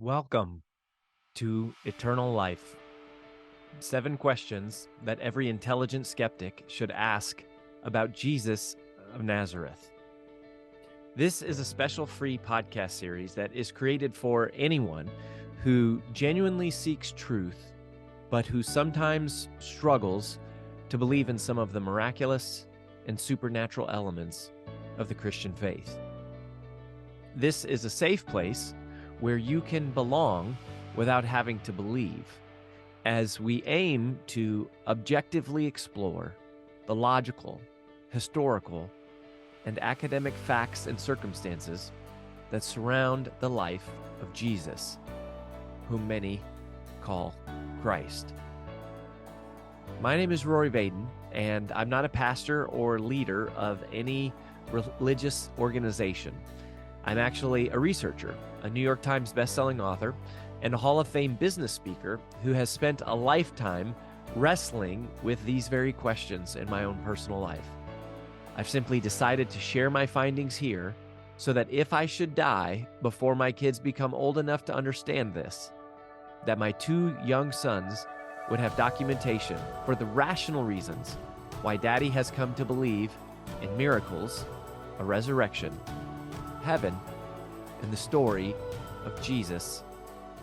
Welcome to Eternal Life. 7 questions that every intelligent skeptic should ask about Jesus of Nazareth. This is a special free podcast series that is created for anyone who genuinely seeks truth, but who sometimes struggles to believe in some of the miraculous and supernatural elements of the Christian faith. This is a safe place where you can belong without having to believe, as we aim to objectively explore the logical, historical, and academic facts and circumstances that surround the life of Jesus, whom many call Christ. My name is Rory Vaden, and I'm not a pastor or leader of any religious organization. I'm actually a researcher, a New York Times bestselling author, and a Hall of Fame business speaker who has spent a lifetime wrestling with these very questions in my own personal life. I've simply decided to share my findings here so that if I should die before my kids become old enough to understand this, that my 2 young sons would have documentation for the rational reasons why Daddy has come to believe in miracles, a resurrection, heaven, and the story of Jesus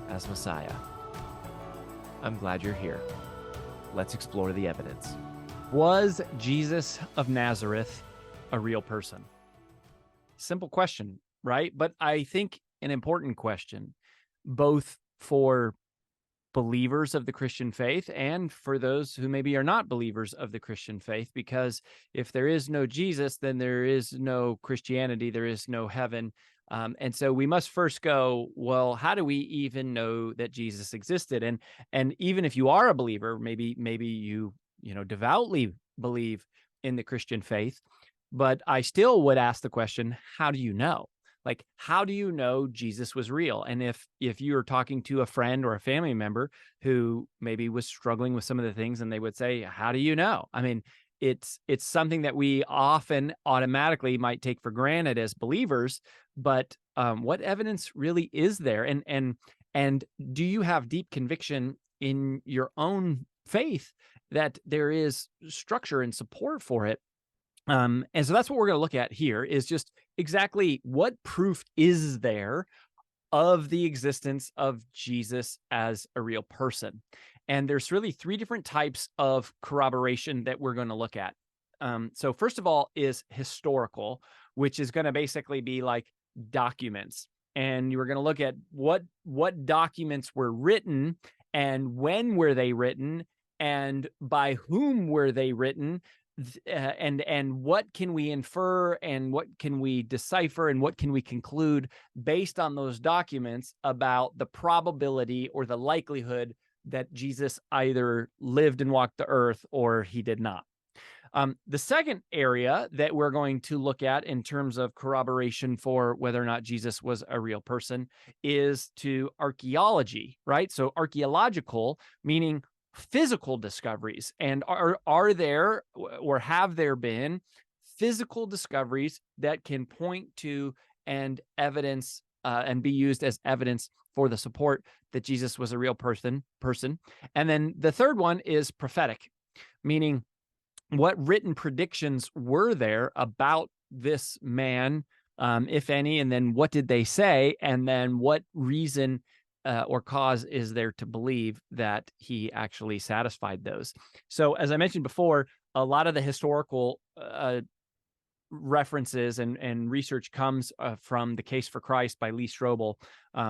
as Messiah. I'm glad you're here. Let's explore the evidence. Was Jesus of Nazareth a real person? Simple question, right? But I think an important question, both for believers of the Christian faith and for those who maybe are not believers of the Christian faith, because if there is no Jesus, then there is no Christianity, there is no heaven. And so we must first go, well, how do we even know that Jesus existed? And even if you are a believer, maybe you devoutly believe in the Christian faith, but I still would ask the question, how do you know? Like, how do you know Jesus was real? And if you're talking to a friend or a family member who maybe was struggling with some of the things, and they would say, how do you know? I mean, it's something that we often automatically might take for granted as believers, but what evidence really is there? And do you have deep conviction in your own faith that there is structure and support for it? And so that's what we're going to look at here, is just exactly what proof is there of the existence of Jesus as a real person. And there's really 3 different types of corroboration that we're going to look at. So first of all is historical, which is going to basically be like documents. And you were going to look at what documents were written and when were they written and by whom were they written, and what can we infer and what can we decipher and what can we conclude based on those documents about the probability or the likelihood that Jesus either lived and walked the earth or he did not. The second area that we're going to look at in terms of corroboration for whether or not Jesus was a real person is to archaeology, right? So archaeological, meaning physical discoveries. And are there or have there been physical discoveries that can point to and evidence and be used as evidence for the support that Jesus was a real person? And then the third one is prophetic, meaning what written predictions were there about this man, if any, and then what did they say? And then what reason or cause is there to believe that he actually satisfied those? So as I mentioned before, a lot of the historical references and research comes from The Case for Christ by Lee Strobel.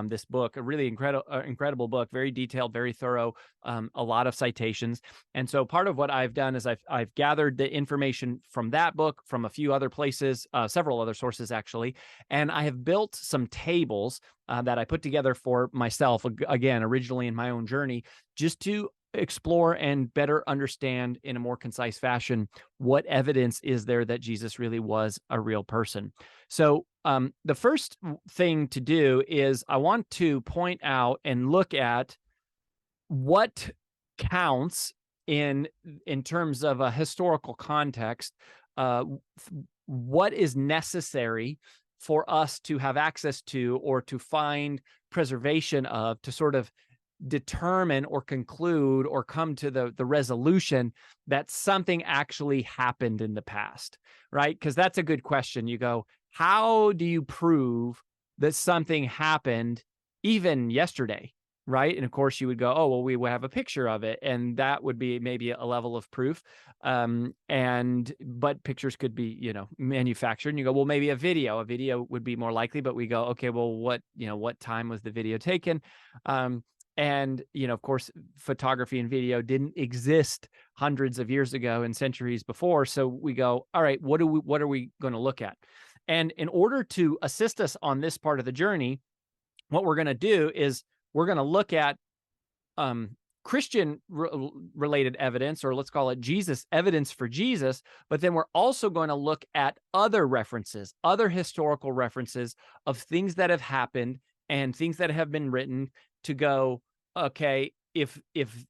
This book, a really incredible book, very detailed, very thorough, a lot of citations. And so part of what I've done is I've gathered the information from that book, from a few other places, several other sources actually, and I have built some tables that I put together for myself, again, originally in my own journey, just to explore and better understand in a more concise fashion what evidence is there that Jesus really was a real person. So the first thing to do is I want to point out and look at what counts in terms of a historical context, what is necessary for us to have access to or to find preservation of, to sort of determine or conclude or come to the resolution that something actually happened in the past, right? Because that's a good question. You go, how do you prove that something happened even yesterday, right? And of course you would go, oh, well, we would have a picture of it, and that would be maybe a level of proof. But pictures could be, manufactured, and you go, well, maybe a video would be more likely. But we go, okay, well, what time was the video taken? And, of course, photography and video didn't exist hundreds of years ago and centuries before. So we go, all right, what are we going to look at? And in order to assist us on this part of the journey, what we're going to do is we're going to look at Christian related evidence, or let's call it evidence for Jesus. But then we're also going to look at other references, other historical references of things that have happened and things that have been written, to go, okay, if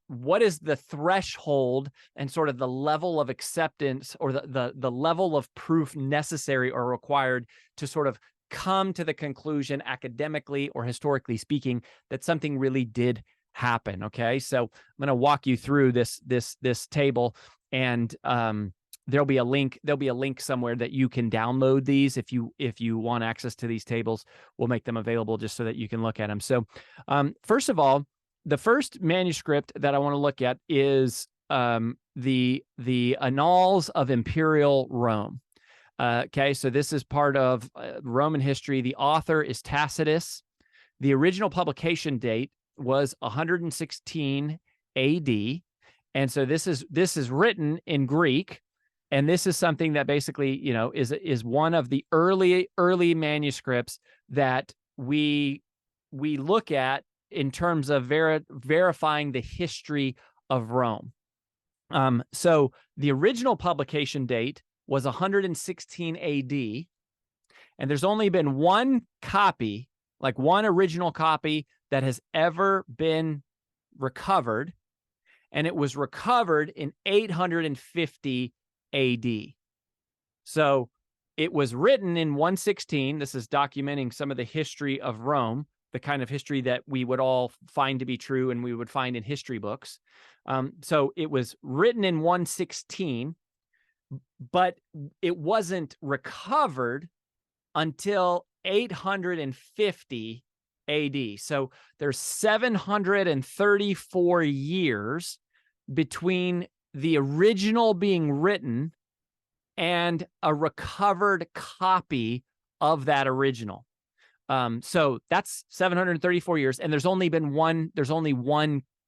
what is the threshold and sort of the level of acceptance, or the level of proof necessary or required to sort of come to the conclusion, academically or historically speaking, that something really did happen. Okay, so I'm going to walk you through this table, and there'll be a link somewhere that you can download these if you want access to these tables. We'll make them available just so that you can look at them. So first of all, the first manuscript that I want to look at is the Annals of Imperial Rome. Okay, so this is part of Roman history. The author is Tacitus. The original publication date was 116 AD, and so this is written in Greek, and this is something that basically is one of the early manuscripts that we look at in terms of verifying the history of Rome. So the original publication date was 116 AD, and there's only been one copy, like one original copy, that has ever been recovered, and it was recovered in 850 AD. So it was written in 116. This is documenting some of the history of Rome, the kind of history that we would all find to be true and we would find in history books. So it was written in 116, but it wasn't recovered until 850 AD. So there's 734 years between the original being written and a recovered copy of that original. So that's 734 years, and there's only one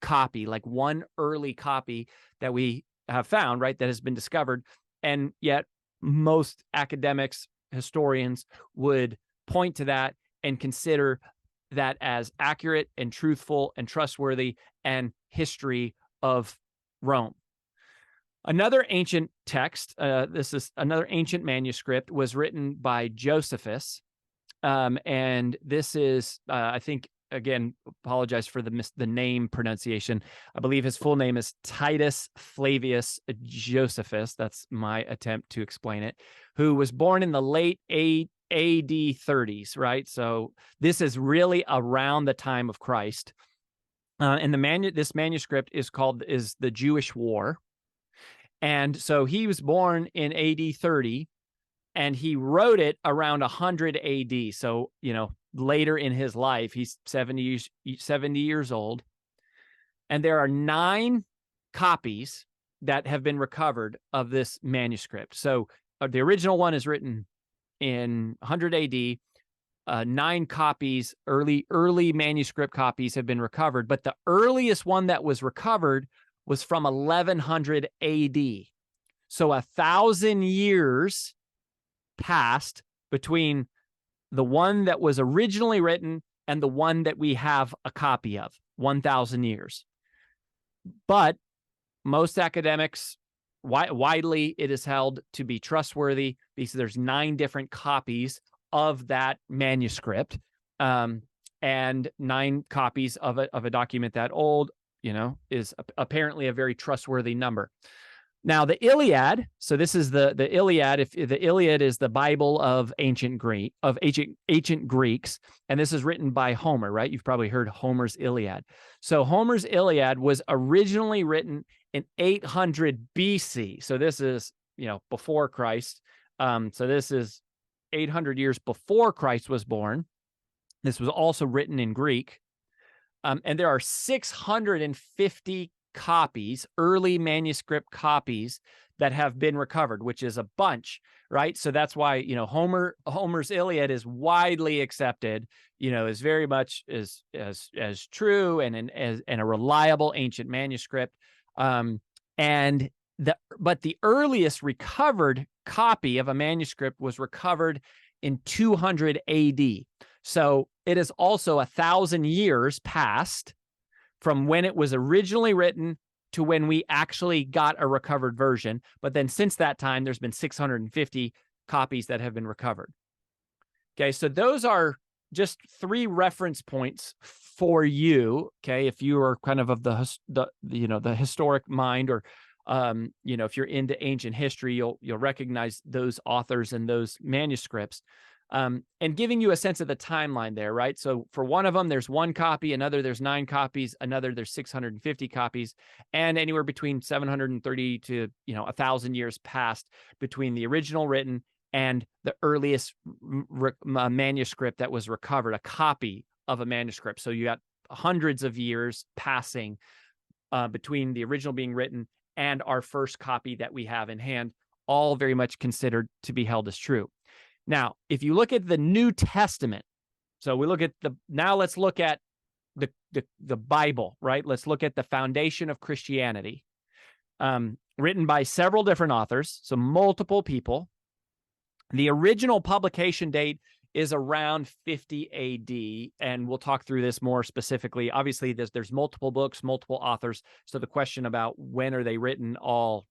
copy, like one early copy that we have found, right, that has been discovered. And yet most academics, historians would point to that and consider that as accurate and truthful and trustworthy and history of Rome. Another ancient text, this is another ancient manuscript, was written by Josephus. And this is, I think, again, apologize for the name pronunciation. I believe his full name is Titus Flavius Josephus. That's my attempt to explain it. Who was born in the late AD 30s, right? So this is really around the time of Christ. And this manuscript is the Jewish War. And so he was born in AD 30, and he wrote it around 100 AD. So, later in his life, he's 70 years old. And there are 9 copies that have been recovered of this manuscript. So the original one is written in 100 AD. 9 copies, early manuscript copies, have been recovered. But the earliest one that was recovered was from 1100 AD. So 1,000 years passed between the one that was originally written and the one that we have a copy of. 1,000 years. But most academics, widely, it is held to be trustworthy because there's 9 different copies of that manuscript, and 9 copies of a document that old, is apparently a very trustworthy number. Now, the Iliad, so this is the Iliad. If the Iliad is the Bible of ancient Greeks, and this is written by Homer, right? You've probably heard Homer's Iliad. So Homer's Iliad was originally written in 800 BC. So this is, before Christ. So this is 800 years before Christ was born. This was also written in Greek. And there are 650 copies, early manuscript copies that have been recovered, which is a bunch, right? So that's why, Homer's Iliad is widely accepted, is very much as true and a reliable ancient manuscript. But the earliest recovered copy of a manuscript was recovered in 200 AD. So it is also 1,000 years past from when it was originally written to when we actually got a recovered version. But then since that time, there's been 650 copies that have been recovered. Okay, so those are just 3 reference points for you. Okay, if you are kind of the historic mind, or if you're into ancient history, you'll recognize those authors and those manuscripts. And giving you a sense of the timeline there, right? So for one of them, there's 1 copy, another there's 9 copies, another there's 650 copies, and anywhere between 730 to 1,000 years passed between the original written and the earliest manuscript that was recovered, a copy of a manuscript. So you got hundreds of years passing between the original being written and our first copy that we have in hand, all very much considered to be held as true. Now, if you look at the New Testament, so we look at now let's look at the Bible, right? Let's look at the foundation of Christianity, written by several different authors, so multiple people. The original publication date is around 50 AD, and we'll talk through this more specifically. Obviously, there's multiple books, multiple authors, so the question about when are they written all,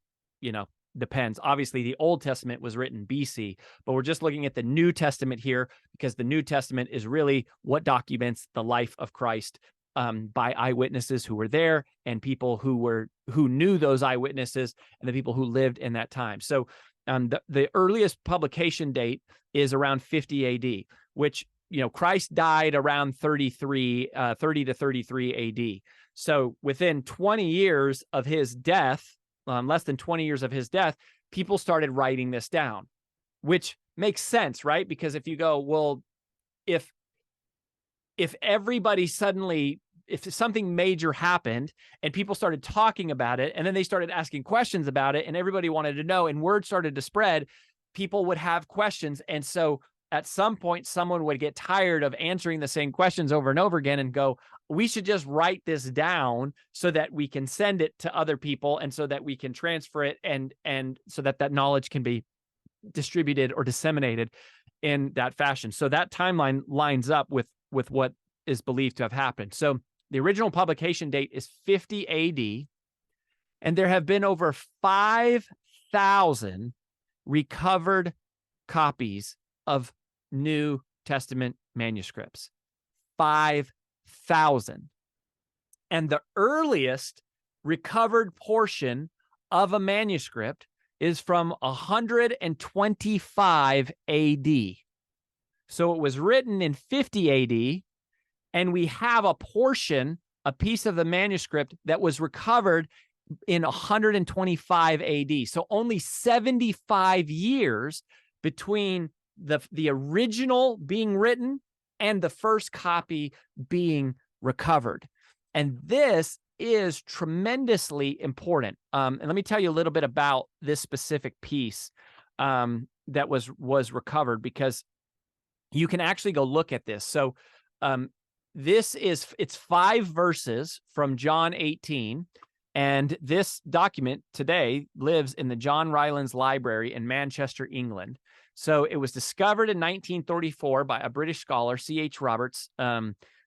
depends. Obviously, the Old Testament was written BC, but we're just looking at the New Testament here because the New Testament is really what documents the life of Christ by eyewitnesses who were there and people who knew those eyewitnesses and the people who lived in that time. So the earliest publication date is around 50 AD, which, Christ died around 30 to 33 AD. So within 20 years of his death, less than 20 years of his death, people started writing this down, which makes sense, right? Because if you go, well, if everybody suddenly, if something major happened and people started talking about it, and then they started asking questions about it, and everybody wanted to know, and word started to spread, people would have questions. And so at some point, someone would get tired of answering the same questions over and over again and go, we should just write this down so that we can send it to other people and so that we can transfer it and so that knowledge can be distributed or disseminated in that fashion. So that timeline lines up with what is believed to have happened. So the original publication date is 50 AD, and there have been over 5,000 recovered copies of New Testament manuscripts. 5,000. And the earliest recovered portion of a manuscript is from 125 AD. So it was written in 50 AD, and we have a piece of the manuscript that was recovered in 125 AD. So only 75 years between the original being written and the first copy being recovered. And this is tremendously important. And let me tell you a little bit about this specific piece that was recovered, because you can actually go look at this. So it's 5 verses from John 18. And this document today lives in the John Rylands Library in Manchester, England. So it was discovered in 1934 by a British scholar, C.H. Roberts,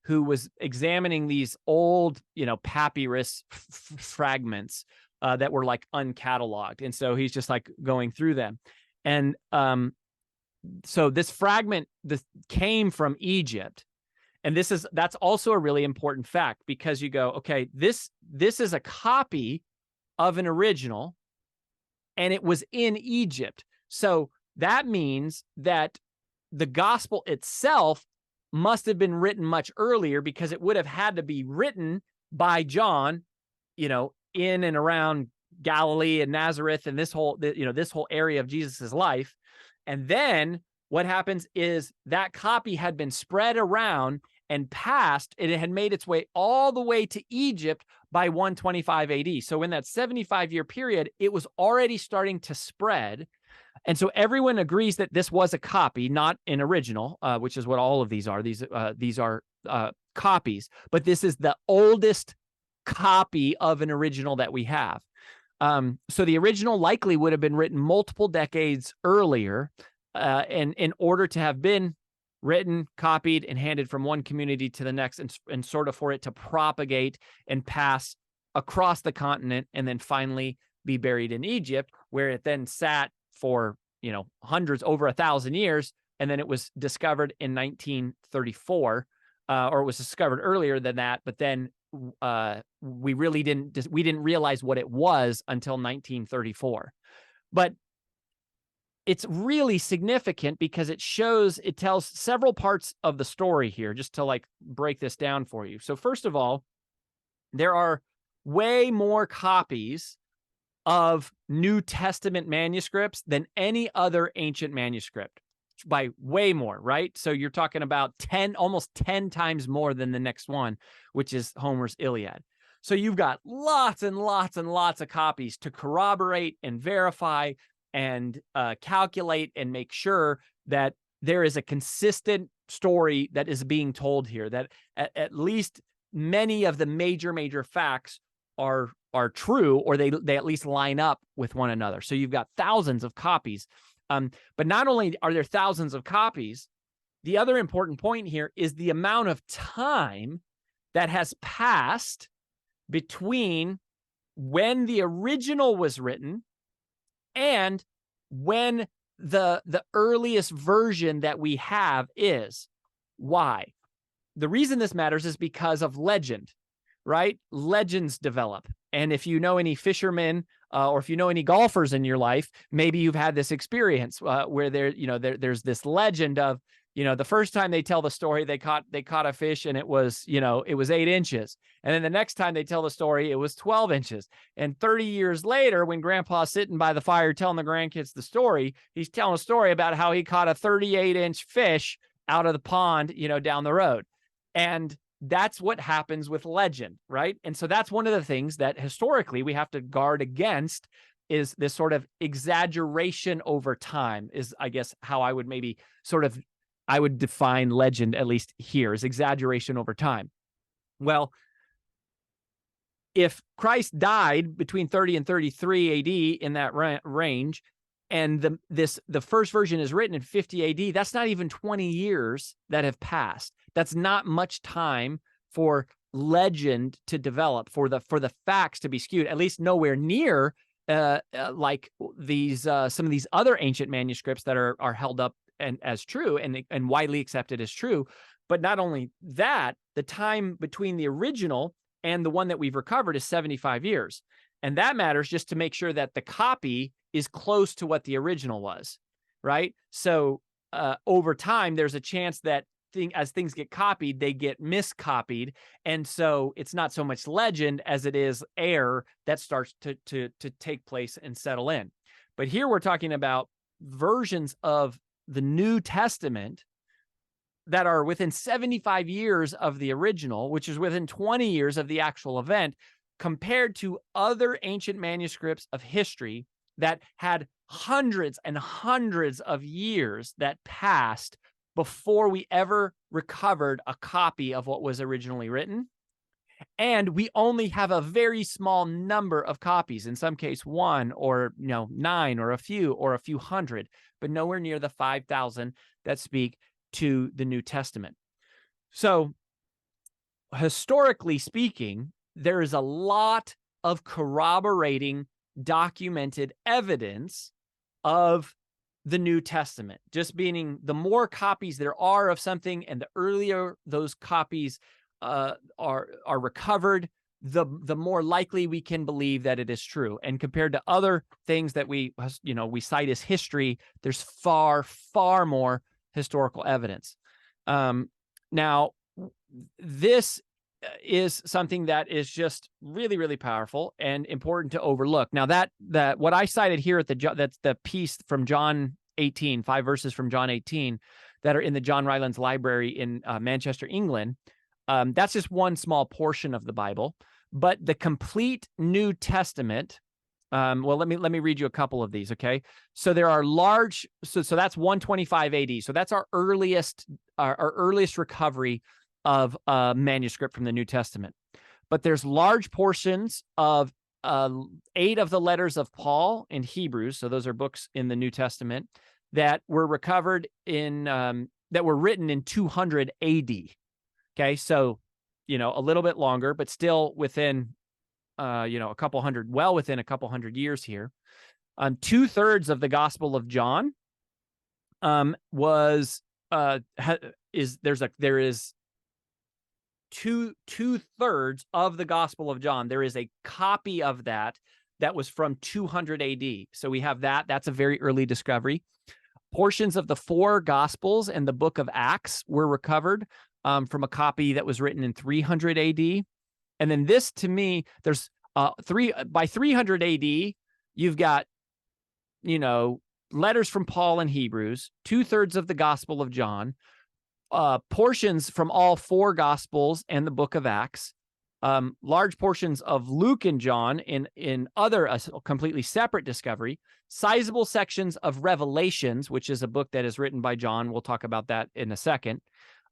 who was examining these old, papyrus fragments that were like uncatalogued. And so he's just like going through them. And so this fragment came from Egypt. And that's also a really important fact, because you go, okay, this is a copy of an original, and it was in Egypt. So that means that the gospel itself must have been written much earlier, because it would have had to be written by John, in and around Galilee and Nazareth and this whole area of Jesus's life. And then what happens is that copy had been spread around and passed, and it had made its way all the way to Egypt by 125 AD. So in that 75-year period, it was already starting to spread. And so everyone agrees that this was a copy, not an original, which is what all of these are. These are copies, but this is the oldest copy of an original that we have. So the original likely would have been written multiple decades earlier, and in order to have been written, copied, and handed from one community to the next, and sort of for it to propagate and pass across the continent, and then finally be buried in Egypt, where it then sat for hundreds, over 1,000 years, and then it was discovered in 1934, or it was discovered earlier than that, but then we didn't realize what it was until 1934. But it's really significant because it tells several parts of the story here, just to break this down for you. So first of all, there are way more copies of New Testament manuscripts than any other ancient manuscript, by way more, right? So you're talking about almost 10 times more than the next one, which is Homer's Iliad. So you've got lots and lots and lots of copies to corroborate and verify and calculate and make sure that there is a consistent story that is being told here, that at least many of the major facts are true, or they at least line up with one another. So you've got thousands of copies. But not only are there thousands of copies, the other important point here is the amount of time that has passed between when the original was written and when the earliest version that we have is. Why? The reason this matters is because of legend, right? Legends develop. And if you know any fishermen, or if you know any golfers in your life, maybe you've had this experience where there's this legend of, the first time they tell the story, they caught a fish and it was 8 inches. And then the next time they tell the story, it was 12 inches. And 30 years later, when grandpa's sitting by the fire telling the grandkids the story, he's telling a story about how he caught a 38-inch fish out of the pond, down the road. And that's what happens with legend, right? And so that's one of the things that historically we have to guard against, is this sort of exaggeration over time, is, I guess, how I would I would define legend, at least here, is exaggeration over time. Well, if Christ died between 30 and 33 AD, in that range, and the first version is written in 50 AD, that's not even 20 years that have passed. That's not much time for legend to develop, for the facts to be skewed, at least nowhere near like these some of these other ancient manuscripts that are held up and as true and widely accepted as true. But not only that, the time between the original and the one that we've recovered is 75 years. And that matters just to make sure that the copy is close to what the original was, right? So over time, there's a chance that as things get copied, they get miscopied. And so it's not so much legend as it is error that starts to take place and settle in. But here we're talking about versions of the New Testament that are within 75 years of the original, which is within 20 years of the actual event, compared to other ancient manuscripts of history that had hundreds and hundreds of years that passed before we ever recovered a copy of what was originally written. And we only have a very small number of copies, in some case 1 or 9 or a few hundred, but nowhere near the 5,000 that speak to the New Testament. So historically speaking, there is a lot of corroborating documented evidence of the New Testament, just meaning the more copies there are of something and the earlier those copies are recovered, the more likely we can believe that it is true. And compared to other things that we cite as history, there's far, far more historical evidence. Now, this is something that is just really, really powerful and important to overlook. Now, that what I cited here that's the piece from John 18, 5 verses from John 18 that are in the John Rylands Library in Manchester, England. That's just one small portion of the Bible, but the complete New Testament. Well, let me read you a couple of these. Okay, so there are large. So that's 125 AD. So that's our earliest recovery of a manuscript from the New Testament. But there's large portions of 8 of the letters of Paul in Hebrews. So those are books in the New Testament that were recovered in that were written in 200 AD. Okay, so a little bit longer, but still within a couple hundred, well within a couple hundred years here. 2/3 of the Gospel of John there is two-thirds of the Gospel of John. There is a copy of that was from 200 AD. So we have that. That's a very early discovery. Portions of the 4 Gospels and the book of Acts were recovered from a copy that was written in 300 AD. And then this, to me, there's by 300 AD, you've got, letters from Paul and Hebrews, 2/3 of the Gospel of John, portions from all 4 Gospels and the book of Acts, large portions of Luke and John in other completely separate discovery, sizable sections of Revelations, which is a book that is written by John. We'll talk about that in a second.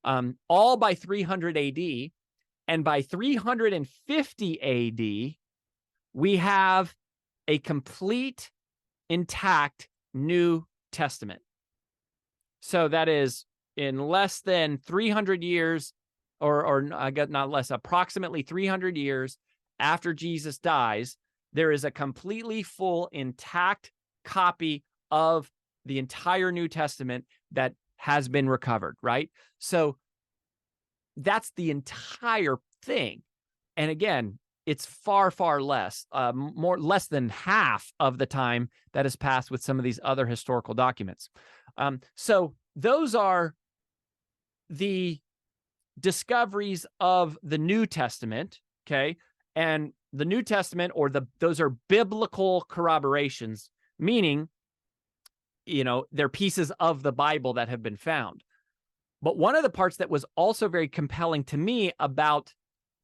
All by 300 AD. And by 350 AD, we have a complete, intact New Testament. So that is in less than 300 years, or I guess not less, approximately 300 years after Jesus dies, there is a completely full, intact copy of the entire New Testament that has been recovered, right? So that's the entire thing. And again, it's far, far less, less than half of the time that has passed with some of these other historical documents. So those are the discoveries of the New Testament, okay? And the New Testament, those are biblical corroborations, meaning, they're pieces of the Bible that have been found. But one of the parts that was also very compelling to me about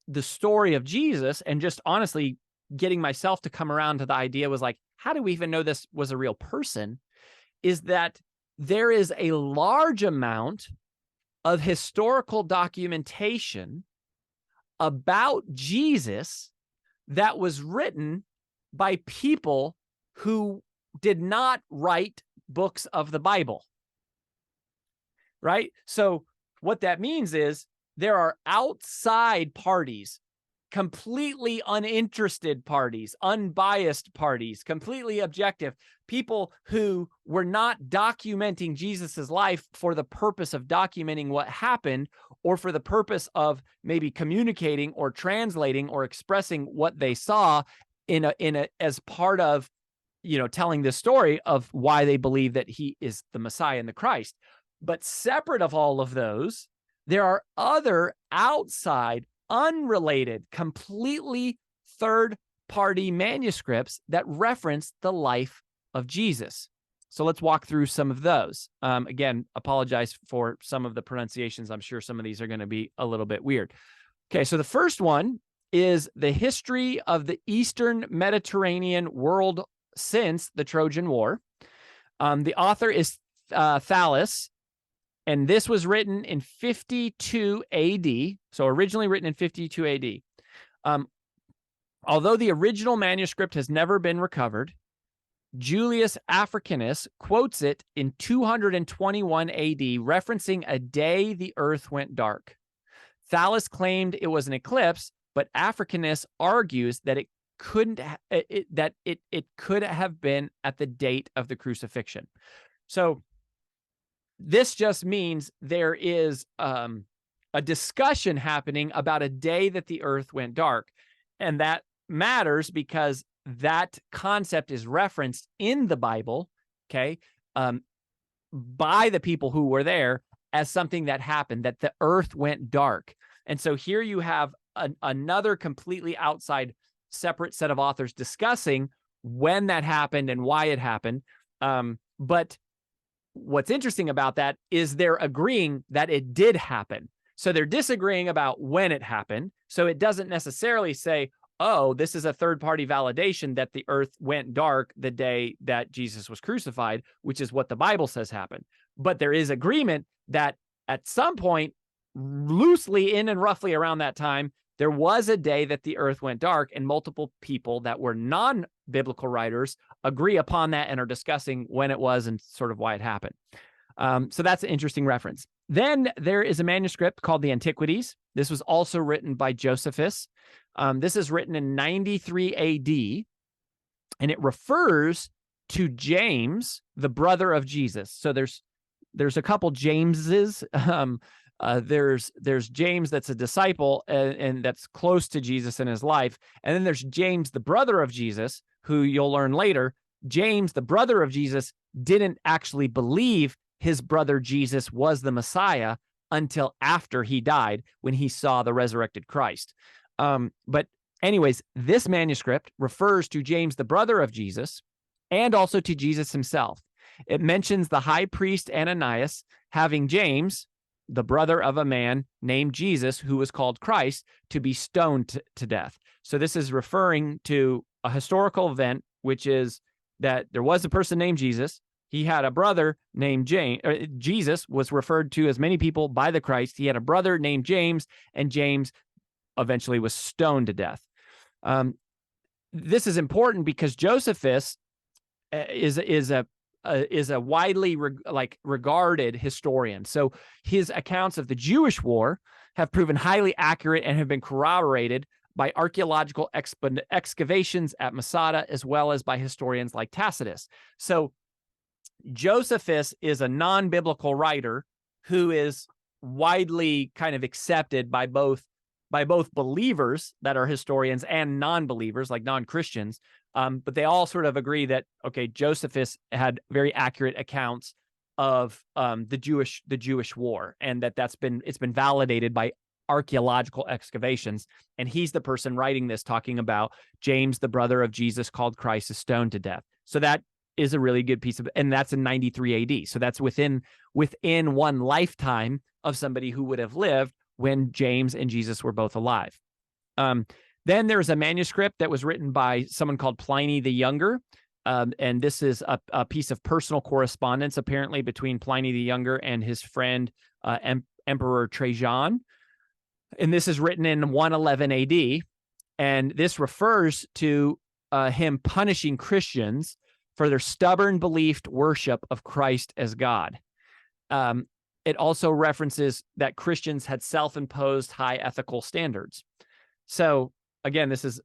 the story of Jesus, and just honestly getting myself to come around to the idea, was like, how do we even know this was a real person? Is that there is a large amount of historical documentation about Jesus that was written by people who did not write books of the Bible. Right? So what that means is there are outside parties, completely uninterested parties, unbiased parties, completely objective, people who were not documenting Jesus's life for the purpose of documenting what happened, or for the purpose of maybe communicating or translating or expressing what they saw as part of, telling this story of why they believe that he is the Messiah and the Christ. But separate of all of those, there are other outside, unrelated, completely third-party manuscripts that reference the life of Jesus. So let's walk through some of those. Again, apologize for some of the pronunciations. I'm sure some of these are going to be a little bit weird. Okay, so the first one is The History of the Eastern Mediterranean World Since the Trojan War. The author is Thales. And this was written in 52 AD, so originally written in 52 AD. Although the original manuscript has never been recovered, Julius Africanus quotes it in 221 AD, referencing a day the earth went dark. Thales claimed it was an eclipse, but Africanus argues that it could have been at the date of the crucifixion. So this just means there is a discussion happening about a day that the earth went dark. And that matters because that concept is referenced in the Bible, okay, by the people who were there as something that happened, that the earth went dark. And so here you have another completely outside, separate set of authors discussing when that happened and why it happened. But what's interesting about that is they're agreeing that it did happen. So they're disagreeing about when it happened. So it doesn't necessarily say, oh, this is a third-party validation that the earth went dark the day that Jesus was crucified, which is what the Bible says happened. But there is agreement that at some point, loosely in and roughly around that time, there was a day that the earth went dark, and multiple people that were non-biblical writers agree upon that and are discussing when it was and sort of why it happened. So that's an interesting reference. Then there is a manuscript called the Antiquities. This was also written by Josephus. This is written in 93 AD, and it refers to James, the brother of Jesus. So there's a couple Jameses. There's James that's a disciple and that's close to Jesus in his life. And then there's James, the brother of Jesus, who you'll learn later. James, the brother of Jesus, didn't actually believe his brother Jesus was the Messiah until after he died, when he saw the resurrected Christ. But anyways, this manuscript refers to James, the brother of Jesus, and also to Jesus himself. It mentions the high priest Ananias having James, the brother of a man named Jesus, who was called Christ, to be stoned to death. So this is referring to a historical event, which is that there was a person named Jesus. He had a brother named James. Jesus was referred to as many people by the Christ. He had a brother named James, and James eventually was stoned to death. This is important because Josephus is a widely regarded historian. So his accounts of the Jewish war have proven highly accurate and have been corroborated by archaeological excavations at Masada, as well as by historians like Tacitus. So Josephus is a non-biblical writer who is widely kind of accepted by both believers that are historians and non-believers, like non-Christians. But they all sort of agree that, okay, Josephus had very accurate accounts of the Jewish war, and it's been validated by archaeological excavations. And he's the person writing this, talking about James, the brother of Jesus, called Christ, is stoned to death. So that is a really good piece of, and that's in 93 AD. So that's within one lifetime of somebody who would have lived when James and Jesus were both alive. Then there's a manuscript that was written by someone called Pliny the Younger. And this is a piece of personal correspondence, apparently, between Pliny the Younger and his friend, Emperor Trajan. And this is written in 111 AD. And this refers to him punishing Christians for their stubborn believed worship of Christ as God. It also references that Christians had self-imposed high ethical standards. So again, this is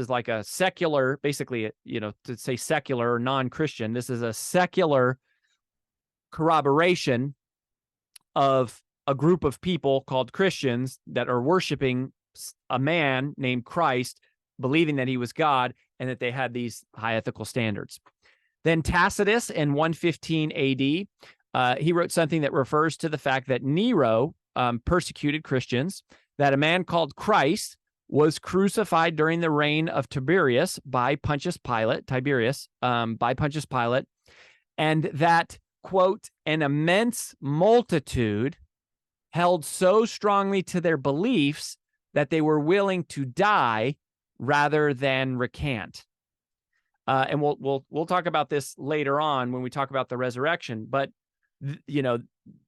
like a secular, basically, to say secular or non-Christian, this is a secular corroboration of a group of people called Christians that are worshiping a man named Christ, believing that he was God and that they had these high ethical standards. Then Tacitus in 115 AD, he wrote something that refers to the fact that Nero persecuted Christians, that a man called Christ was crucified during the reign of Tiberius by Pontius Pilate, and that, quote, an immense multitude held so strongly to their beliefs that they were willing to die rather than recant. And we'll talk about this later on when we talk about the resurrection. But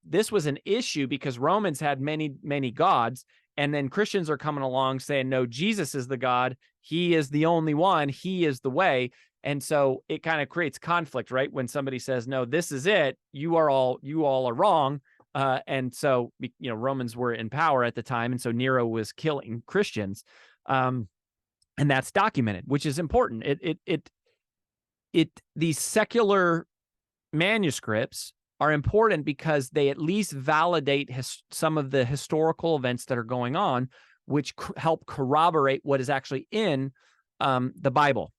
this was an issue because Romans had many gods, and then Christians are coming along saying, no, Jesus is the God. He is the only one. He is the way. And so it kind of creates conflict, right? When somebody says, no, this is it. You all are wrong. And so, Romans were in power at the time. And so Nero was killing Christians. And that's documented, which is important. These secular manuscripts are important because they at least validate some of the historical events that are going on, which help corroborate what is actually in the Bible.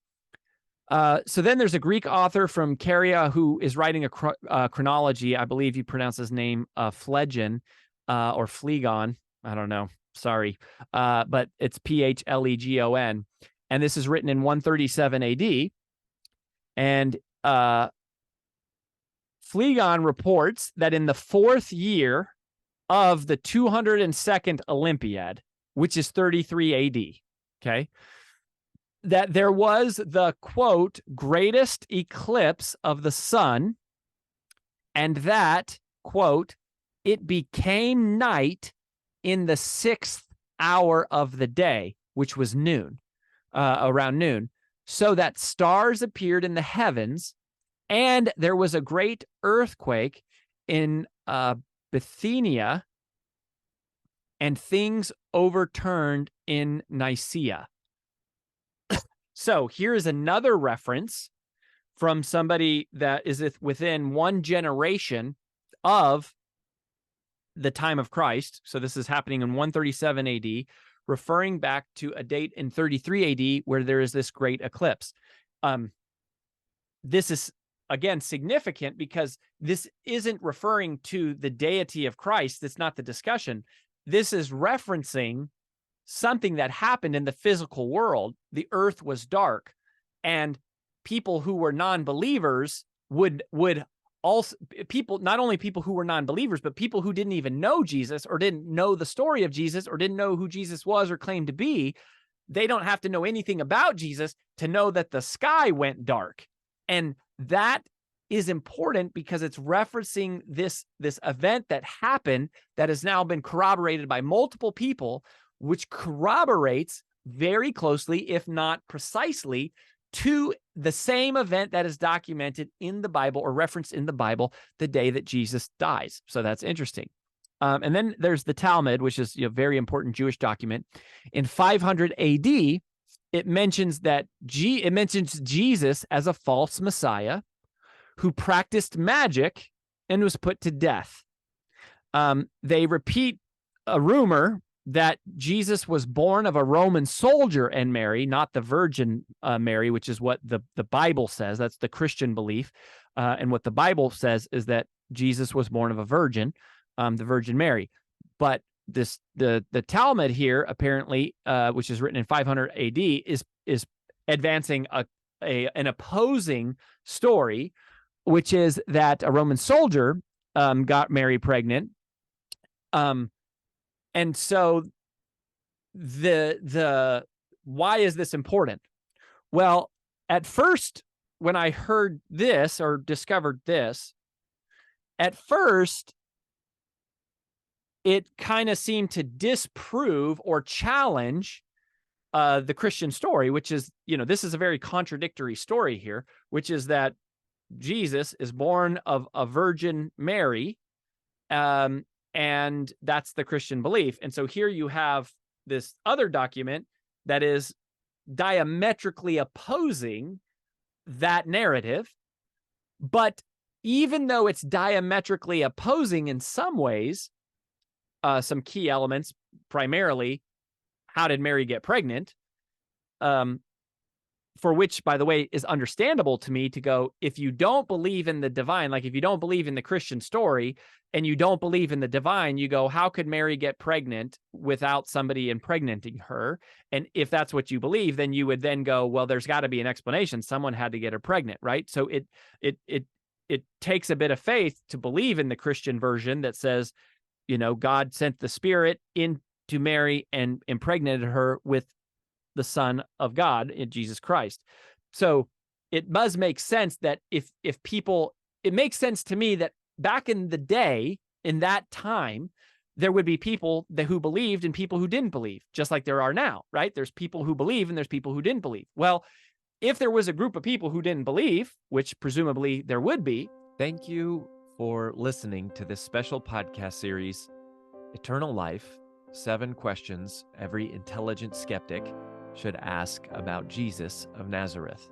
So then there's a Greek author from Caria who is writing a chronology. I believe you pronounce his name Phlegon or Phlegon. I don't know. Sorry. But it's Phlegon. And this is written in 137 AD. And Phlegon reports that in the 4th year of the 202nd Olympiad, which is 33 AD, okay, that there was the, quote, greatest eclipse of the sun, and that, quote, it became night in the 6th hour of the day, which was noon, around noon, so that stars appeared in the heavens, and there was a great earthquake in Bithynia, and things overturned in Nicaea. So here is another reference from somebody that is within one generation of the time of Christ. So this is happening in 137 AD, referring back to a date in 33 AD where there is this great eclipse. This is, again, significant because this isn't referring to the deity of Christ. That's not the discussion. This is referencing something that happened in the physical world. The earth was dark, and people who were non-believers would also, people, not only people who were non-believers, but people who didn't even know Jesus or didn't know the story of Jesus or didn't know who Jesus was or claimed to be. They don't have to know anything about Jesus to know that the sky went dark. And that is important because it's referencing this event that happened that has now been corroborated by multiple people, which corroborates very closely, if not precisely, to the same event that is documented in the Bible or referenced in the Bible, the day that Jesus dies. So that's interesting. And then there's the Talmud, which is a very important Jewish document. In 500 AD, it mentions Jesus as a false Messiah who practiced magic and was put to death. They repeat a rumor that Jesus was born of a Roman soldier and Mary, not the Virgin Mary, which is what the Bible says. That's the Christian belief. And what the Bible says is that Jesus was born of a virgin, the Virgin Mary. But the Talmud here, apparently, which is written in 500 AD, is advancing an opposing story, which is that a Roman soldier got Mary pregnant. And so why is this important? Well, at first, when I heard this or discovered this, at first, it kind of seemed to disprove or challenge the Christian story, which is, this is a very contradictory story here, which is that Jesus is born of a Virgin Mary, and that's the Christian belief. And so here you have this other document that is diametrically opposing that narrative. But even though it's diametrically opposing in some ways, some key elements, primarily, how did Mary get pregnant? For which, by the way, is understandable to me to go, if you don't believe in the divine, like if you don't believe in the Christian story and you don't believe in the divine, you go, how could Mary get pregnant without somebody impregnating her? And if that's what you believe, then you would then go, well, there's got to be an explanation. Someone had to get her pregnant, right? So it takes a bit of faith to believe in the Christian version that says, God sent the Spirit into Mary and impregnated her with the Son of God in Jesus Christ. So it does make sense that if people, it makes sense to me that back in the day, in that time, there would be people who believed and people who didn't believe, just like there are now, right? There's people who believe and there's people who didn't believe. Well, if there was a group of people who didn't believe, which presumably there would be. Thank you for listening to this special podcast series, Eternal Life, 7 Questions Every Intelligent Skeptic Should Ask About Jesus of Nazareth.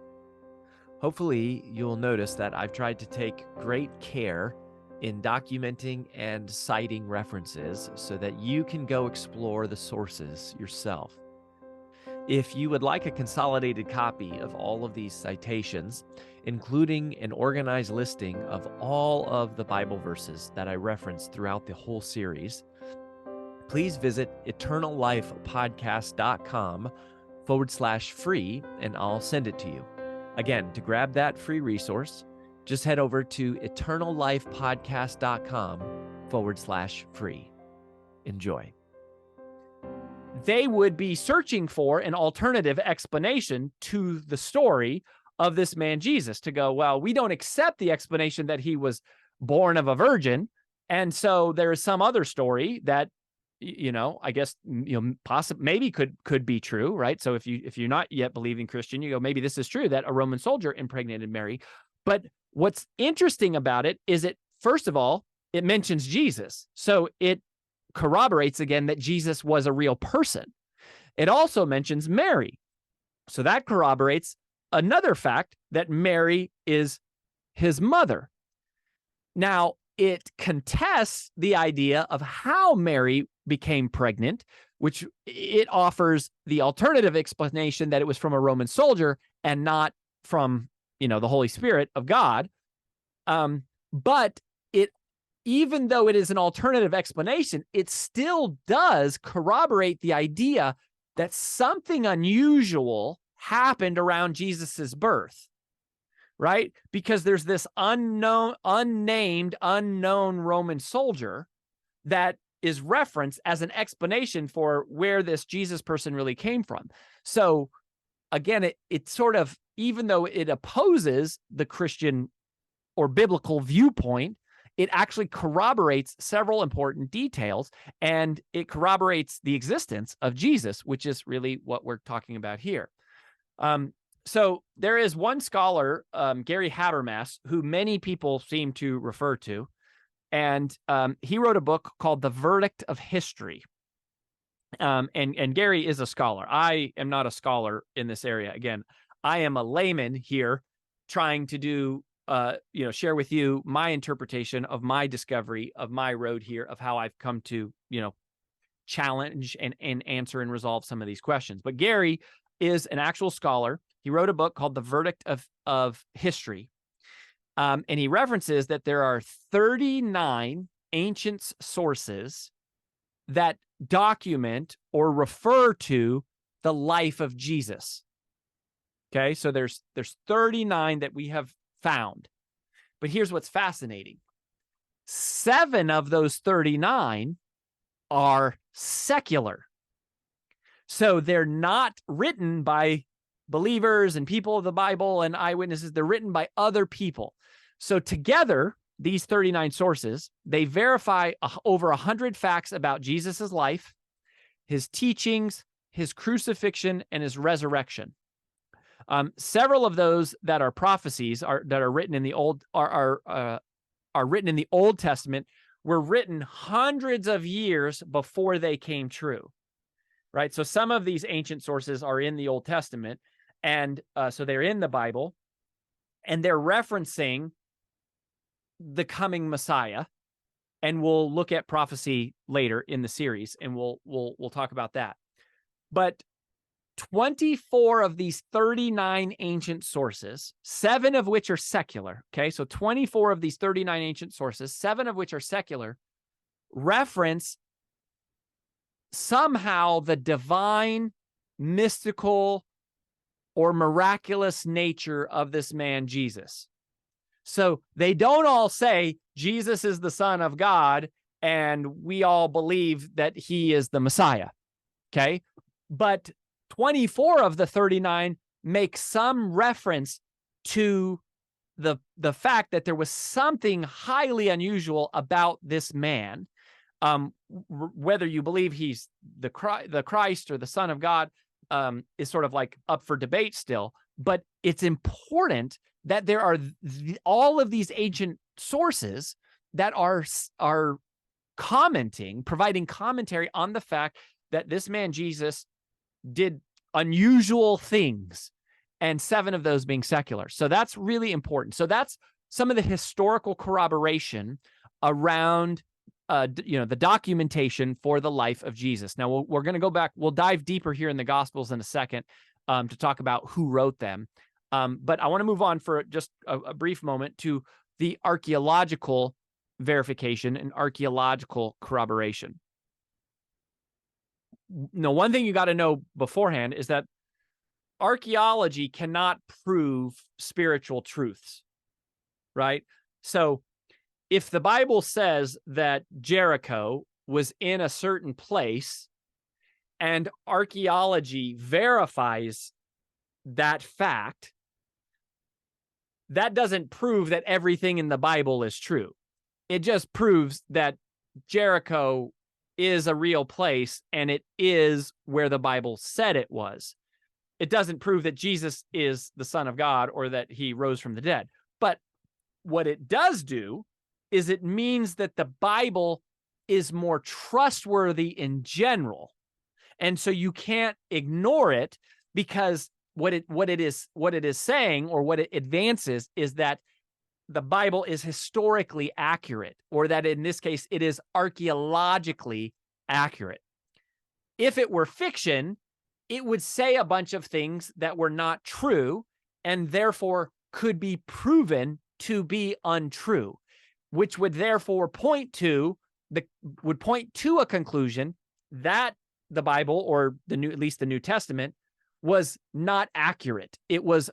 Hopefully, you'll notice that I've tried to take great care in documenting and citing references so that you can go explore the sources yourself. If you would like a consolidated copy of all of these citations, including an organized listing of all of the Bible verses that I referenced throughout the whole series, please visit eternallifepodcast.com/free, and I'll send it to you. Again, to grab that free resource, just head over to eternallifepodcast.com/free. Enjoy. They would be searching for an alternative explanation to the story of this man Jesus, to go, well, we don't accept the explanation that he was born of a virgin, and so there is some other story that, I guess, possibly maybe could be true, right? So if you're not yet believing Christian, you go, maybe this is true, that a Roman soldier impregnated Mary. But what's interesting about it is first of all, it mentions Jesus, so it corroborates again that Jesus was a real person. It also mentions Mary, so that corroborates another fact, that Mary is his mother. Now, it contests the idea of how Mary became pregnant, which it offers the alternative explanation that it was from a Roman soldier and not from, the Holy Spirit of God. But even though it is an alternative explanation, it still does corroborate the idea that something unusual happened around Jesus's birth, right? Because there's this unknown Roman soldier that is referenced as an explanation for where this Jesus person really came from. So again, it sort of, even though it opposes the Christian or biblical viewpoint, it actually corroborates several important details, and it corroborates the existence of Jesus, which is really what we're talking about here. So there is one scholar, Gary Habermas, who many people seem to refer to, and he wrote a book called The Verdict of History. And Gary is a scholar. I am not a scholar in this area. Again, I am a layman here trying to do share with you my interpretation of my discovery of my road here, of how I've come to, challenge and answer and resolve some of these questions. But Gary is an actual scholar. He wrote a book called The Verdict of History. And he references that there are 39 ancient sources that document or refer to the life of Jesus. Okay, so there's 39 that we have found. But here's what's fascinating. 7 of those 39 are secular. So they're not written by believers and people of the Bible and eyewitnesses. They're written by other people. So together, these 39 sources, they verify over 100 facts about Jesus's life, his teachings, his crucifixion, and his resurrection. Several of those that are prophecies that are written in the written in the Old Testament were written hundreds of years before they came true, right? So some of these ancient sources are in the Old Testament, and so they're in the Bible, and they're referencing the coming Messiah. And we'll look at prophecy later in the series, and we'll talk about that. But 24 of these 39 ancient sources, 7 of which are secular, okay? So 24 of these 39 ancient sources, 7 of which are secular, reference somehow the divine, mystical, or miraculous nature of this man, Jesus. So they don't all say Jesus is the Son of God and we all believe that he is the Messiah, okay? But 24 of the 39 make some reference to the fact that there was something highly unusual about this man. Whether you believe he's the Christ or the Son of God is sort of like up for debate still. But it's important that there are all of these ancient sources that are providing commentary on the fact that this man Jesus did unusual things, and 7 of those being secular. So that's really important. So that's some of the historical corroboration around the documentation for the life of Jesus. Now we're going to go back. We'll dive deeper here in the Gospels in a second to talk about who wrote them. But I want to move on for just a brief moment to the archaeological verification and archaeological corroboration. Now, one thing you got to know beforehand is that archaeology cannot prove spiritual truths, right? So if the Bible says that Jericho was in a certain place and archaeology verifies that fact, that doesn't prove that everything in the Bible is true. It just proves that Jericho is a real place and it is where the Bible said it was. It doesn't prove that Jesus is the Son of God or that he rose from the dead. But what it does do is it means that the Bible is more trustworthy in general. And so you can't ignore it, because what it is saying, or what it advances, is that the Bible is historically accurate, or that in this case, it is archaeologically accurate. If it were fiction, it would say a bunch of things that were not true and therefore could be proven to be untrue, which would therefore point to a conclusion that the Bible, or at least the New Testament, was not accurate. It wasn't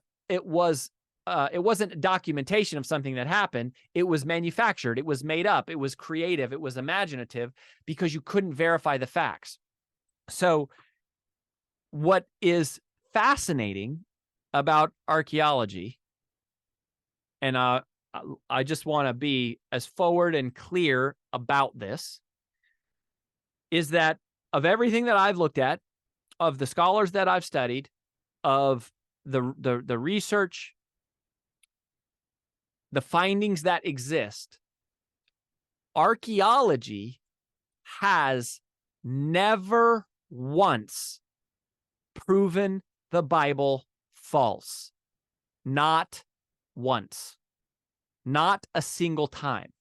documentation of something that happened. It was manufactured. It was made up. It was creative. It was imaginative, because you couldn't verify the facts. So what is fascinating about archaeology, and I just want to be as forward and clear about this, is that of everything that I've looked at, of the scholars that I've studied, of the research, the findings that exist, archaeology has never once proven the Bible false. Not once. Not a single time.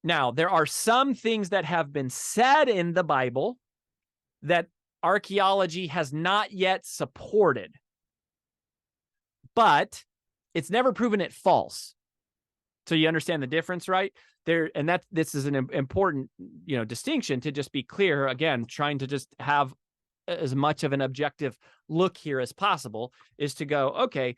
Now, there are some things that have been said in the Bible that archaeology has not yet supported, but it's never proven it false. So you understand the difference, right? This is an important, distinction, to just be clear. Again, trying to just have as much of an objective look here as possible, is to go, okay,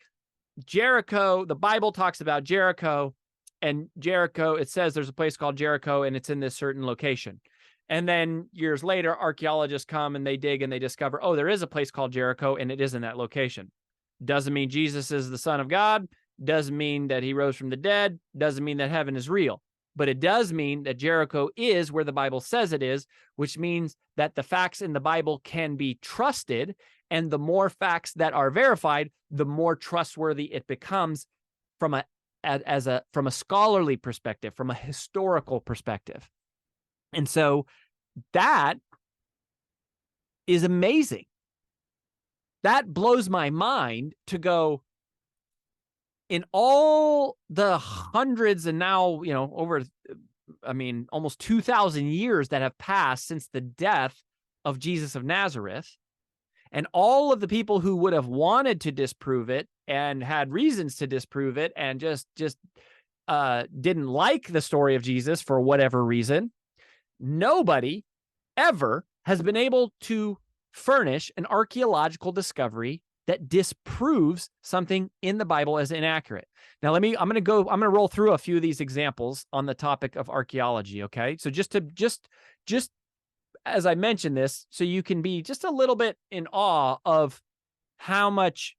Jericho, the Bible talks about Jericho, and Jericho, it says there's a place called Jericho and it's in this certain location. And then years later, archaeologists come and they dig and they discover, oh, there is a place called Jericho and it is in that location. Doesn't mean Jesus is the Son of God. Doesn't mean that he rose from the dead. Doesn't mean that heaven is real. But it does mean that Jericho is where the Bible says it is, which means that the facts in the Bible can be trusted. And the more facts that are verified, the more trustworthy it becomes from a scholarly perspective, from a historical perspective. And so that is amazing. That blows my mind, to go, in all the hundreds and now, almost 2,000 years that have passed since the death of Jesus of Nazareth, and all of the people who would have wanted to disprove it and had reasons to disprove it and just didn't like the story of Jesus for whatever reason, nobody ever has been able to furnish an archaeological discovery that disproves something in the Bible as inaccurate. Now, I'm going to roll through a few of these examples on the topic of archaeology. Okay. So just as I mentioned this, so you can be just a little bit in awe of how much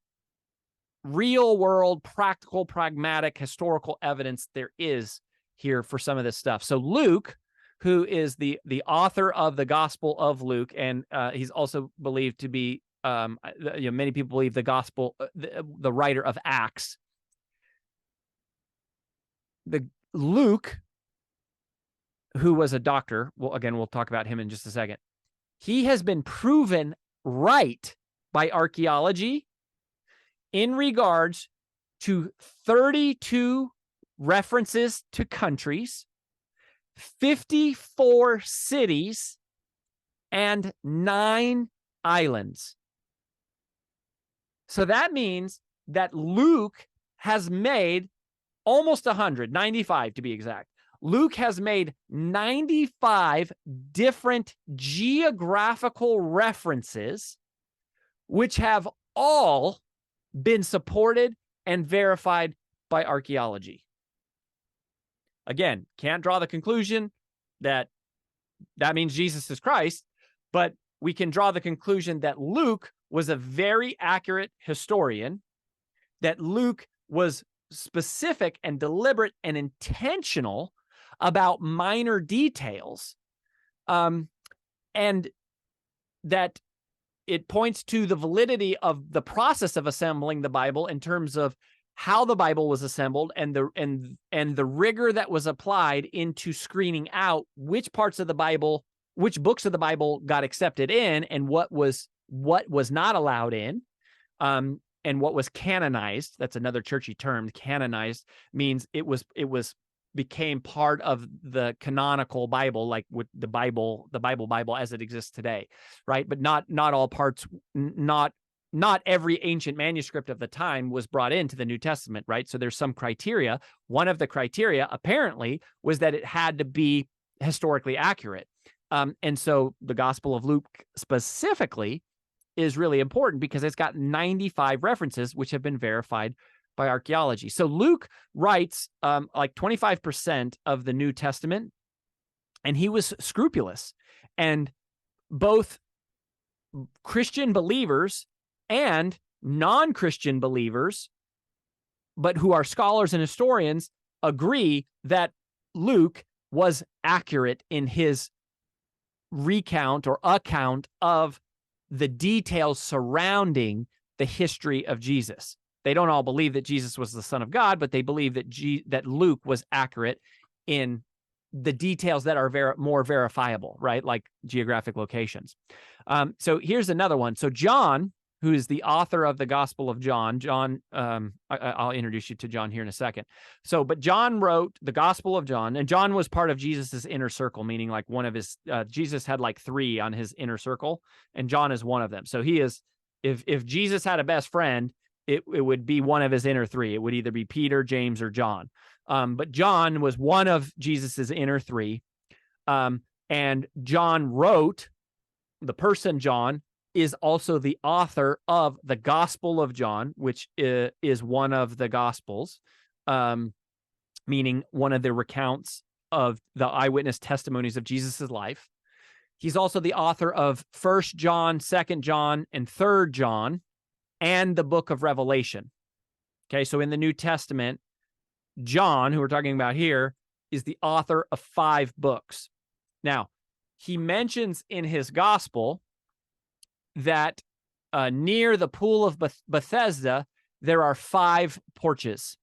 real world, practical, pragmatic, historical evidence there is here for some of this stuff. So Luke, who is the author of the Gospel of Luke, and he's also believed to be, many people believe the writer of Acts. Luke, who was a doctor, we'll talk about him in just a second. He has been proven right by archaeology in regards to 32 references to countries, 54 cities, and 9 islands. So that means that Luke has made almost 100, 95 to be exact. Luke has made 95 different geographical references, which have all been supported and verified by archaeology. Again, can't draw the conclusion that that means Jesus is Christ, but we can draw the conclusion that Luke was a very accurate historian, that Luke was specific and deliberate and intentional about minor details, and that it points to the validity of the process of assembling the Bible in terms of how the Bible was assembled and the rigor that was applied into screening out which parts of the Bible, which books of the Bible got accepted in, and what was not allowed in, and what was canonized. That's another churchy term. Canonized means it became part of the canonical Bible, like with the Bible as it exists today, right? But not all parts, not every ancient manuscript of the time was brought into the New Testament, right? So there's some criteria. One of the criteria, apparently, was that it had to be historically accurate. And so the Gospel of Luke specifically is really important because it's got 95 references, which have been verified by archaeology. So Luke writes like 25% of the New Testament, and he was scrupulous. And both Christian believers and non-Christian believers, but who are scholars and historians, agree that Luke was accurate in his recount or account of the details surrounding the history of Jesus. They don't all believe that Jesus was the Son of God, but they believe that that Luke was accurate in the details that are more verifiable, right? Like geographic locations. So here's another one. So John, who is the author of the Gospel of John, I'll introduce you to John here in a second. So, but John wrote the Gospel of John, and John was part of Jesus's inner circle, meaning like one of his, Jesus had like 3 on his inner circle, and John is one of them. So he is, if Jesus had a best friend, it would be one of his inner 3. It would either be Peter, James, or John. But John was one of Jesus's inner 3. And John wrote, the person John is also the author of the Gospel of John, which is one of the Gospels, meaning one of the recounts of the eyewitness testimonies of Jesus's life. He's also the author of 1 John, 2 John, and 3 John, and the book of Revelation. Okay, so in the New Testament, John, who we're talking about here, is the author of 5 books. Now, he mentions in his gospel that near the pool of Bethesda, there are 5 porches.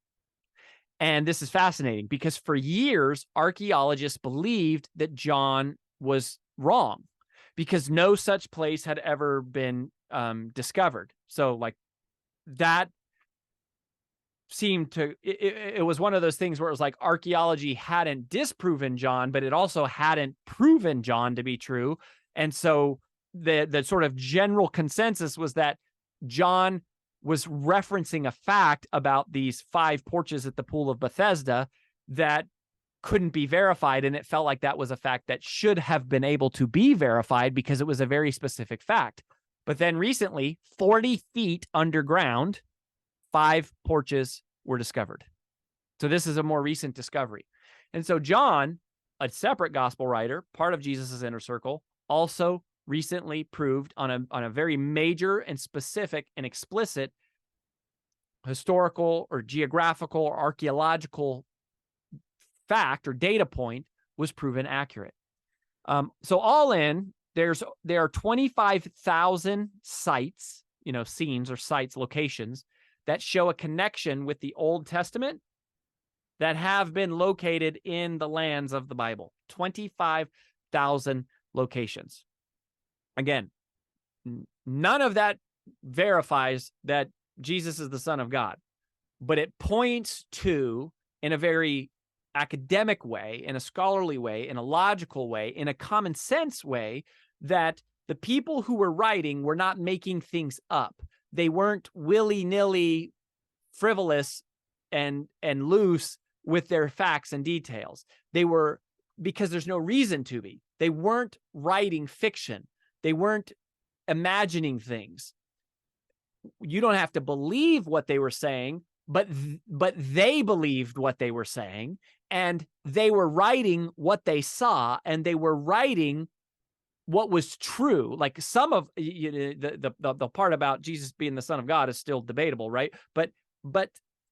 And this is fascinating because for years, archaeologists believed that John was wrong because no such place had ever been discovered. So like that seemed to, it was one of those things where it was like archaeology hadn't disproven John, but it also hadn't proven John to be true. And so the sort of general consensus was that John was referencing a fact about these 5 porches at the pool of Bethesda that couldn't be verified. And it felt like that was a fact that should have been able to be verified because it was a very specific fact. But then recently, 40 feet underground, 5 porches were discovered. So this is a more recent discovery. And so John, a separate gospel writer, part of Jesus's inner circle, also recently proved on a very major and specific and explicit historical or geographical or archaeological fact or data point was proven accurate. So all in, there are 25,000 sites, scenes or sites, locations that show a connection with the Old Testament that have been located in the lands of the Bible. 25,000 locations. Again, none of that verifies that Jesus is the Son of God, but it points to in a very academic way, in a scholarly way, in a logical way, in a common sense way, that the people who were writing were not making things up. They weren't willy-nilly frivolous and loose with their facts and details. They were, because there's no reason to be. They weren't writing fiction. They weren't imagining things. You don't have to believe what they were saying, but they believed what they were saying, and they were writing what they saw, and they were writing what was true. Like some of the part about Jesus being the Son of God is still debatable, right? But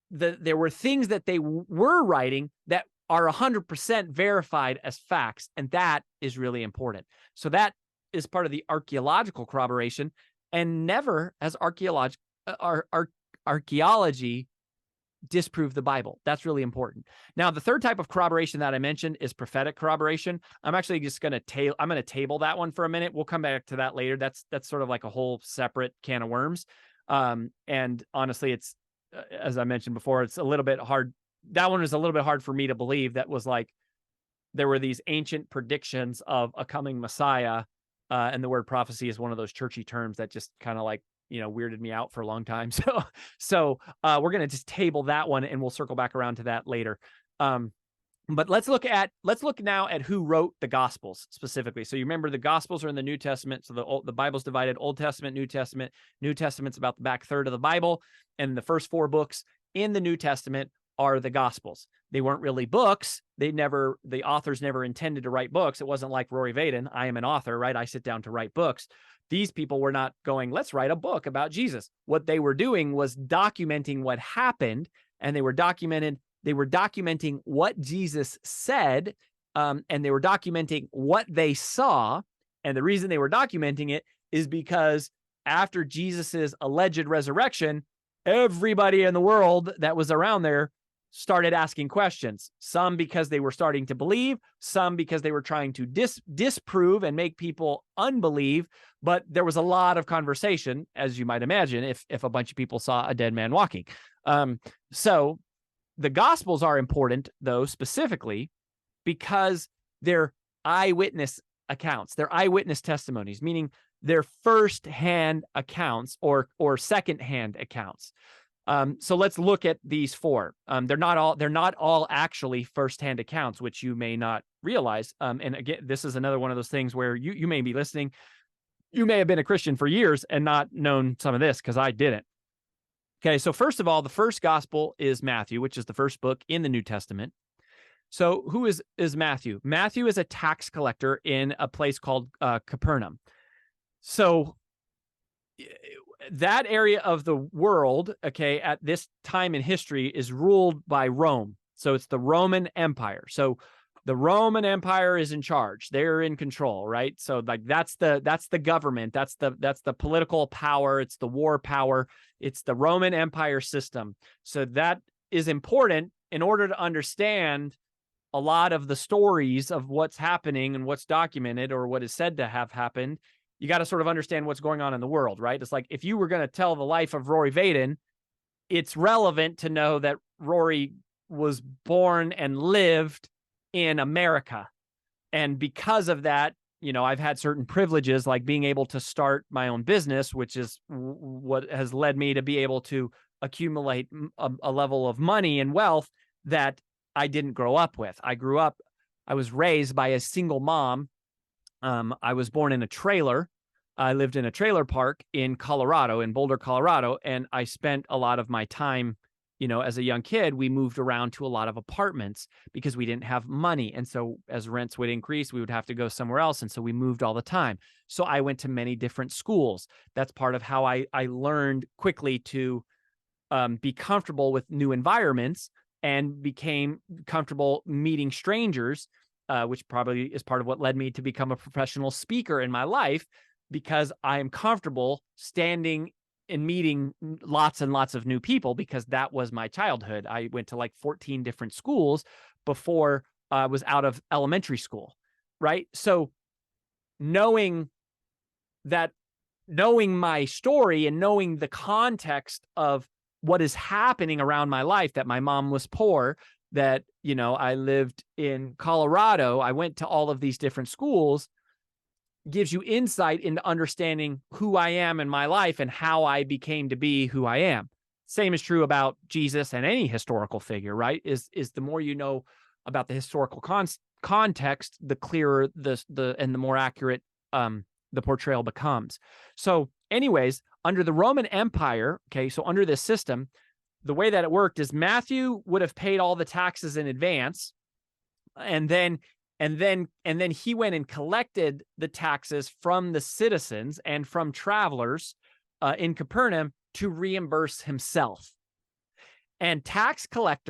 there were things that they were writing that are 100% verified as facts, and that is really important. So that is part of the archaeological corroboration, and never has archaeology disprove the Bible. That's really important. Now, the third type of corroboration that I mentioned is prophetic corroboration. I'm actually just going to table that one for a minute. We'll come back to that later. That's sort of like a whole separate can of worms. And honestly, it's, as I mentioned before, it's a little bit hard. That one was a little bit hard for me to believe. That was like, there were these ancient predictions of a coming Messiah. And the word prophecy is one of those churchy terms that just kind of like, weirded me out for a long time. So we're going to just table that one, and we'll circle back around to that later. But let's look now at who wrote the Gospels specifically. So you remember the Gospels are in the New Testament. So the Bible's divided Old Testament, New Testament. New Testament's about the back third of the Bible, and the first 4 books in the New Testament are the Gospels. They weren't really books. The authors never intended to write books. It wasn't like Rory Vaden. I am an author, right? I sit down to write books. These people were not going, let's write a book about Jesus. What they were doing was documenting what happened, and they were documenting what Jesus said, and they were documenting what they saw. And the reason they were documenting it is because after Jesus's alleged resurrection, everybody in the world that was around there started asking questions, some because they were starting to believe, some because they were trying to disprove and make people unbelieve. But there was a lot of conversation, as you might imagine, if a bunch of people saw a dead man walking. So the Gospels are important, though, specifically because they're eyewitness accounts, they're eyewitness testimonies, meaning they're first-hand accounts or second-hand accounts. So let's look at these 4. They're not all actually first-hand accounts, which you may not realize. And again, this is another one of those things where you may be listening. You may have been a Christian for years and not known some of this, because I didn't. Okay, so first of all, the first gospel is Matthew, which is the first book in the New Testament. So who is Matthew? Matthew is a tax collector in a place called Capernaum. So that area of the world, okay, at this time in history is ruled by Rome. So it's the Roman Empire. So the Roman Empire is in charge. They're in control, right? So like that's the government. That's the political power. It's the war power. It's the Roman Empire system. So that is important in order to understand a lot of the stories of what's happening and what's documented or what is said to have happened. You got to sort of understand what's going on in the world, right? It's like if you were going to tell the life of Rory Vaden, it's relevant to know that Rory was born and lived in America. And because of that, I've had certain privileges, like being able to start my own business, which is what has led me to be able to accumulate a level of money and wealth that I didn't grow up with. I was raised by a single mom. I was born in a trailer. I lived in a trailer park in Colorado, in Boulder, Colorado, and I spent a lot of my time, as a young kid, we moved around to a lot of apartments because we didn't have money. And so as rents would increase, we would have to go somewhere else. And so we moved all the time. So I went to many different schools. That's part of how I learned quickly to be comfortable with new environments and became comfortable meeting strangers, which probably is part of what led me to become a professional speaker in my life, because I am comfortable standing and meeting lots and lots of new people, because that was my childhood. I went to like 14 different schools before I was out of elementary school, right? So knowing my story and knowing the context of what is happening around my life, that my mom was poor, that, I lived in Colorado, I went to all of these different schools, gives you insight into understanding who I am in my life and how I became to be who I am. Same is true about Jesus and any historical figure, right? Is the more you know about the historical context, the clearer and the more accurate the portrayal becomes. So, anyways, under the Roman Empire, okay, so under this system, the way that it worked is Matthew would have paid all the taxes in advance, and then he went and collected the taxes from the citizens and from travelers in Capernaum to reimburse himself. And tax collectors